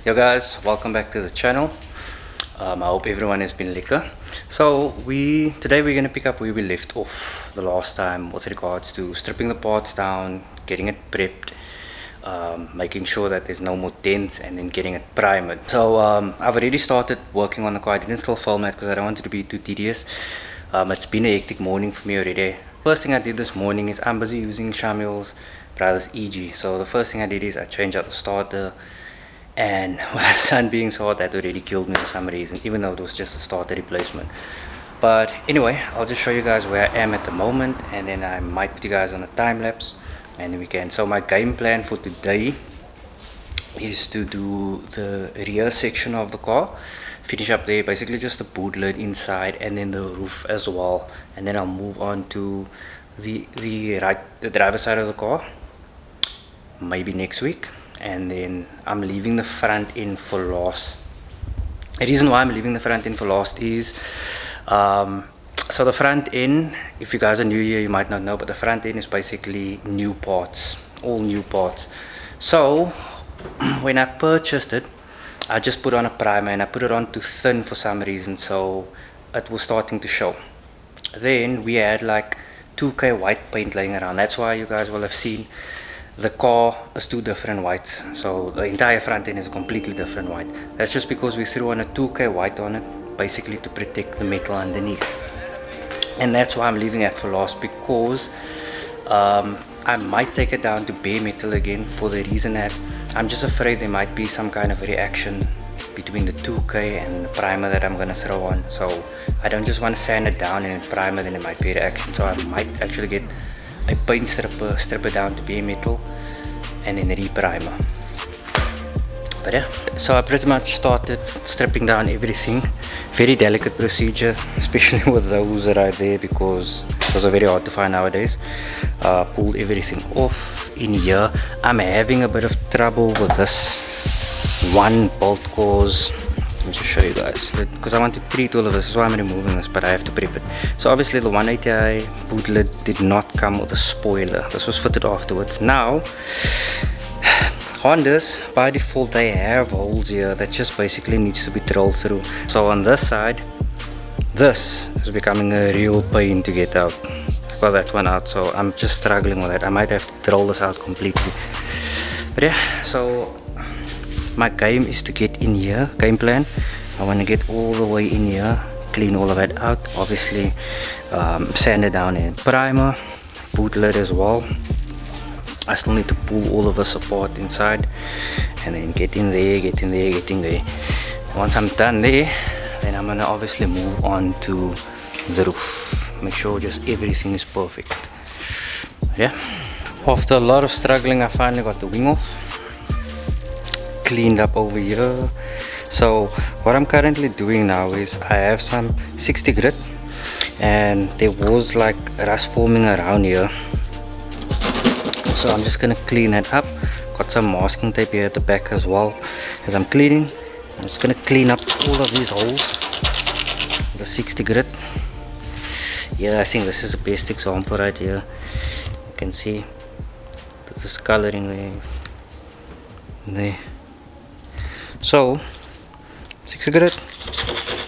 Yo guys, welcome back to the channel. I hope everyone has been lekker. So today we're gonna pick up where we left off the last time with regards to stripping the parts down, getting it prepped, making sure that there's no more dents, and then getting it primed. So I've already started working on the car. I didn't still film it because I don't want it to be too tedious. It's been a hectic morning for me already. First thing I did this morning is I'm busy using Shamil's brother's EG. So the first thing I did is I changed out the starter. And with the sun being so hot, that already killed me for some reason, even though it was just a starter replacement. But anyway, I'll just show you guys where I am at the moment, and then I might put you guys on a time lapse, and then we can. So my game plan for today is to do the rear section of the car, finish up there, basically just the boot lid inside, and then the roof as well. And then I'll move on to the driver's side of the car, maybe next week. And then I'm leaving the front end for last. The reason why I'm leaving the front end for last is so the front end, if you guys are new here, you might not know, but the front end is basically new parts, all new parts. So when I purchased it, I just put on a primer, and I put it on too thin for some reason, so it was starting to show. Then we had like 2K white paint laying around. That's why you guys will have seen the car is two different whites, so the entire front end is a completely different white. That's just because we threw on a 2K white on it, basically to protect the metal underneath. And that's why I'm leaving it for last, because I might take it down to bare metal again, for the reason that I'm just afraid there might be some kind of reaction between the 2K and the primer that I'm gonna throw on. So I don't just want to sand it down and then primer, then it might be a reaction. So I might actually get a paint stripper, strip it down to bare metal, and then re-primer. But yeah, so I pretty much started stripping down everything. Very delicate procedure, especially with those right there, because those are very hard to find nowadays. Pulled everything off in here. I'm having a bit of trouble with this one bolt, cause let me just show you guys, because I want to treat all of this. That's why I'm removing this, but I have to prep it. So obviously the 180i boot lid did not come with a spoiler. This was fitted afterwards. Now Hondas by default, they have holes here that just basically needs to be drilled through. So on this side, this is becoming a real pain to get out. I got that one out, so I'm just struggling with it. I might have to drill this out completely. But yeah, so my game is to get in here, game plan. I want to get all the way in here, clean all of that out, obviously sand it down in primer, boot lid as well. I still need to pull all of this apart inside, and then get in there, get in there, get in there. Once I'm done there, then I'm gonna obviously move on to the roof, make sure just everything is perfect. Yeah, after a lot of struggling, I finally got the wing off, cleaned up over here. So what I'm currently doing now is I have some 60 grit, and there was like rust forming around here, so I'm just gonna clean it up. Got some masking tape here at the back as well. As I'm cleaning, I'm just gonna clean up all of these holes, the 60 grit. Yeah, I think this is the best example right here. You can see the discoloring there. So 60 grit,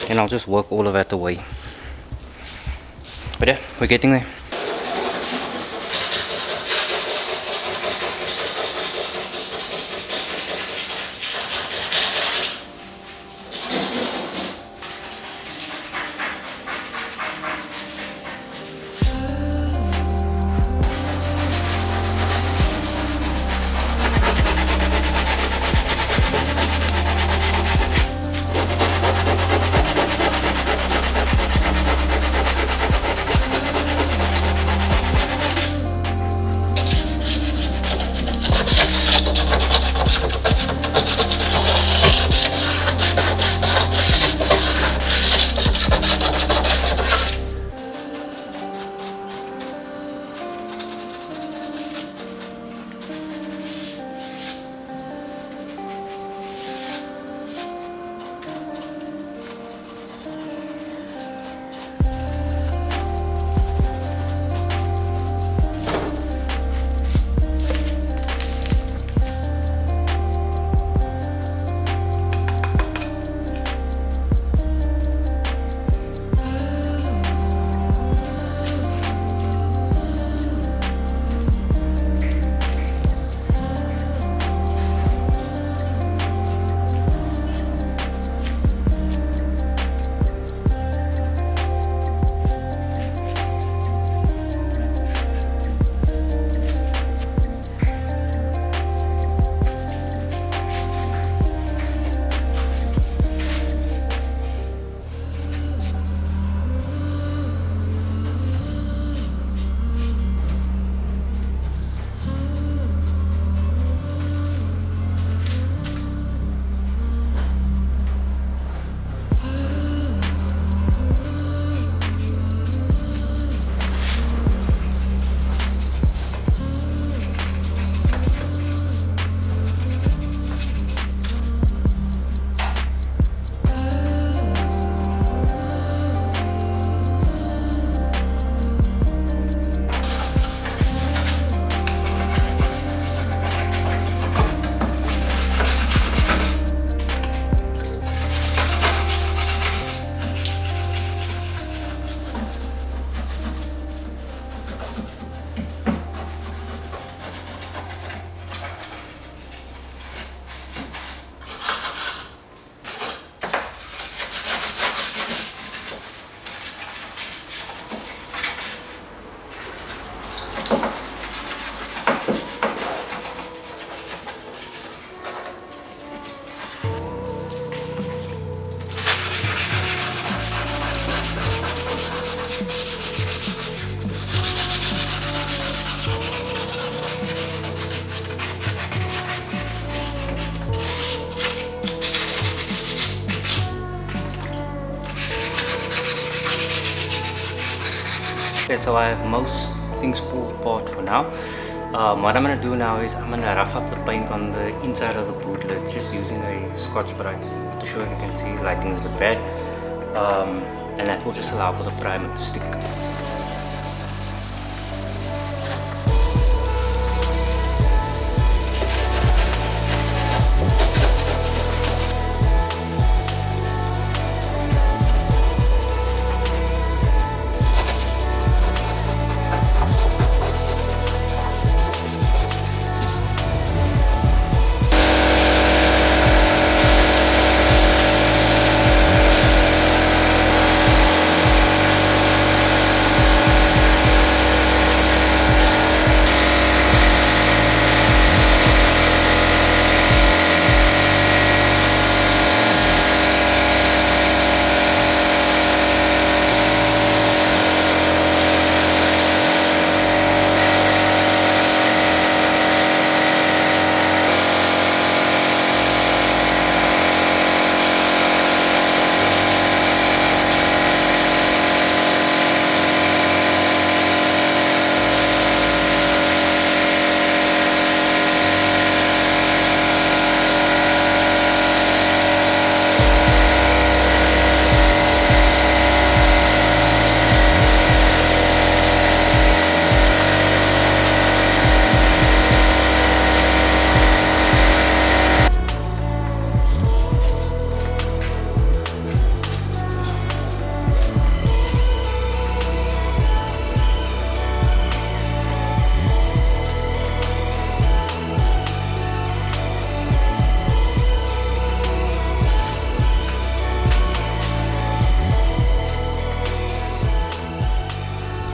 and I'll just work all of that away. But yeah, we're getting there. Okay, so I have most things pulled apart for now. What I'm gonna do now is I'm gonna rough up the paint on the inside of the boot lid just using a Scotch Brite. To show you can see lighting's a bit bad, and that will just allow for the primer to stick.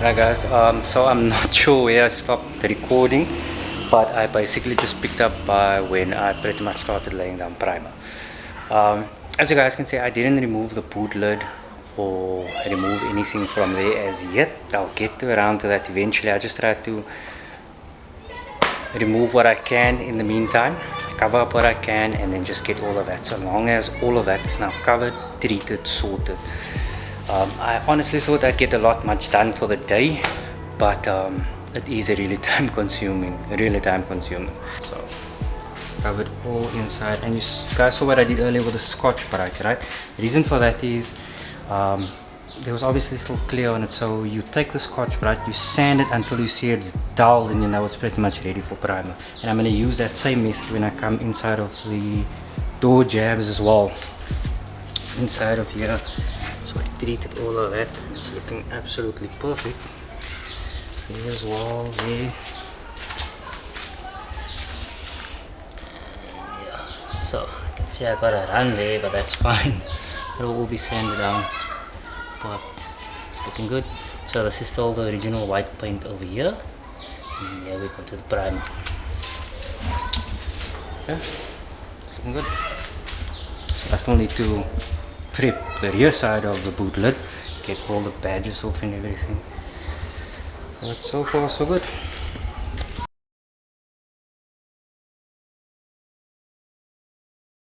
Right guys, so I'm not sure where I stopped the recording, but I basically just picked up by when I pretty much started laying down primer. As you guys can see, I didn't remove the boot lid or remove anything from there as yet. I'll get around to that eventually. I just tried to remove what I can in the meantime, cover up what I can, and then just get all of that. So long as all of that is now covered, treated, sorted. I honestly thought I'd get a lot much done for the day, but it is really time consuming. So covered all inside, and you guys saw what I did earlier with the Scotch Brite, right? The reason for that is there was obviously still clear on it, so you take the Scotch Brite, you sand it until you see it's dull, and you know it's pretty much ready for primer. And I'm going to use that same method when I come inside of the door jabs as well, inside of here. So I treated all of that, and it's looking absolutely perfect. Here's wall there. Yeah. So I can see I got a run there, but that's fine. It'll all be sanded down, but it's looking good. So this is still the original white paint over here, and here we go to the primer. Yeah, it's looking good. So I still need to prep the rear side of the boot lid, get all the badges off and everything, but so far so good.